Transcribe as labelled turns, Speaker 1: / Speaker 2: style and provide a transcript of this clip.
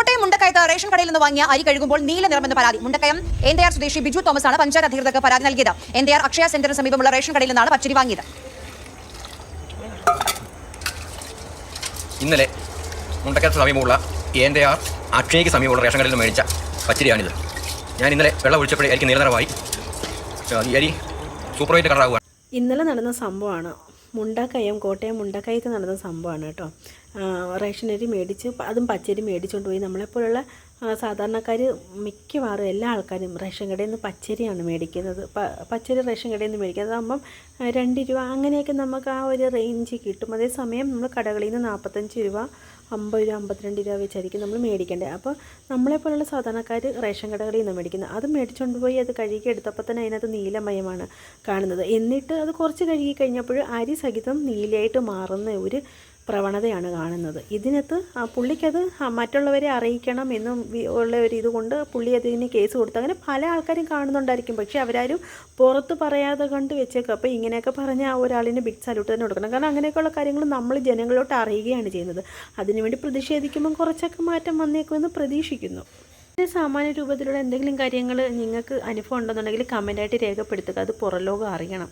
Speaker 1: Kottayam മുണ്ടക്കയത്ത് ration കടയിൽ നിന്ന് വാങ്ങിയ അരി കഴുകുമ്പോൾ നീല നിറമെന്ന് പരാതി. മുണ്ടക്കയം എൻതയാർ സ്വദേശി ബിജു തോമസ് ആണ് പഞ്ചായത്ത് അധികൃതർക്ക് പരാതി നൽകിയത്. എൻതയാർ അക്ഷയ സെന്ററിന് സമീപമുള്ള റേഷൻ കടയിൽ നിന്നാണ് പച്ചരി വാങ്ങിയത്.
Speaker 2: ഇന്നലെ മുണ്ടക്കയത്ത് സമീപമുള്ള എൻതയാർ അക്ഷയയ്ക്ക് സമീപമുള്ള റേഷൻ കടയിൽ നിന്ന് മേടിച്ച പച്ചരിയാണിത്. ഞാൻ ഇന്നലെ വെള്ളം ഒഴിച്ചപ്പോഴേ എനിക്ക് നീല നിറമായി. ഈ അരി സൂപ്പർവൈറ്റ് കളറാവുക.
Speaker 3: ഇന്നലെ നടന്ന സംഭവമാണ്. കോട്ടയം മുണ്ടക്കയത്ത് നടന്ന സംഭവമാണ് കേട്ടോ. റേഷൻ അരി മേടിച്ച് അതും പച്ചരി മേടിച്ചുകൊണ്ട് പോയി. നമ്മളെപ്പോലുള്ള സാധാരണക്കാർ മിക്കവാറും എല്ലാ ആൾക്കാരും റേഷൻ കടയിൽ നിന്ന് പച്ചരിയാണ് മേടിക്കുന്നത്. പച്ചരി റേഷൻ കടയിൽ നിന്ന് മേടിക്കുന്നത് ആകുമ്പം 2 രൂപ അങ്ങനെയൊക്കെ നമുക്ക് ആ ഒരു റേഞ്ച് കിട്ടും. അതേസമയം നമ്മൾ കടകളിൽ നിന്ന് 45 രൂപ 50 രൂപ 52 രൂപ വെച്ചായിരിക്കും നമ്മൾ മേടിക്കേണ്ടത്. അപ്പോൾ നമ്മളെപ്പോലുള്ള സാധാരണക്കാർ റേഷൻ കടകളിൽ നിന്ന് മേടിക്കുന്നത്. അത് മേടിച്ചുകൊണ്ട് പോയി അത് കഴുകി എടുത്തപ്പോൾ തന്നെ അതിനകത്ത് നീലമയമാണ് കാണുന്നത്. എന്നിട്ട് അത് കുറച്ച് കഴുകി കഴിഞ്ഞപ്പോൾ അരി സഹിതം നീലയായിട്ട് മാറുന്ന ഒരു പ്രവണതയാണ് കാണുന്നത്. ഇതിനകത്ത് പുള്ളിക്കത് മറ്റുള്ളവരെ അറിയിക്കണം എന്നും ഉള്ള ഒരു ഇതുകൊണ്ട് പുള്ളി അതിന് കേസ് കൊടുത്തു. അങ്ങനെ പല ആൾക്കാരും കാണുന്നുണ്ടായിരിക്കും. പക്ഷേ അവരാരും പുറത്ത് പറയാതെ കൊണ്ട് വെച്ചേക്കും. അപ്പോൾ ഇങ്ങനെയൊക്കെ പറഞ്ഞാൽ ആ ഒരാളിന് ബിഗ് സല്യൂട്ട് തന്നെ കൊടുക്കണം. കാരണം അങ്ങനെയൊക്കെയുള്ള കാര്യങ്ങൾ നമ്മൾ ജനങ്ങളോട്ട് അറിയുകയാണ് ചെയ്യുന്നത്. അതിനുവേണ്ടി പ്രതിഷേധിക്കുമ്പം കുറച്ചൊക്കെ മാറ്റം വന്നേക്കുമെന്ന് പ്രതീക്ഷിക്കുന്നു. സാമാന്യ രൂപത്തിലുള്ള എന്തെങ്കിലും കാര്യങ്ങൾ നിങ്ങൾക്ക് അനുഭവം ഉണ്ടെന്നുണ്ടെങ്കിൽ കമൻറ്റായിട്ട് രേഖപ്പെടുത്തുക. അത് പുറം ലോകം അറിയണം.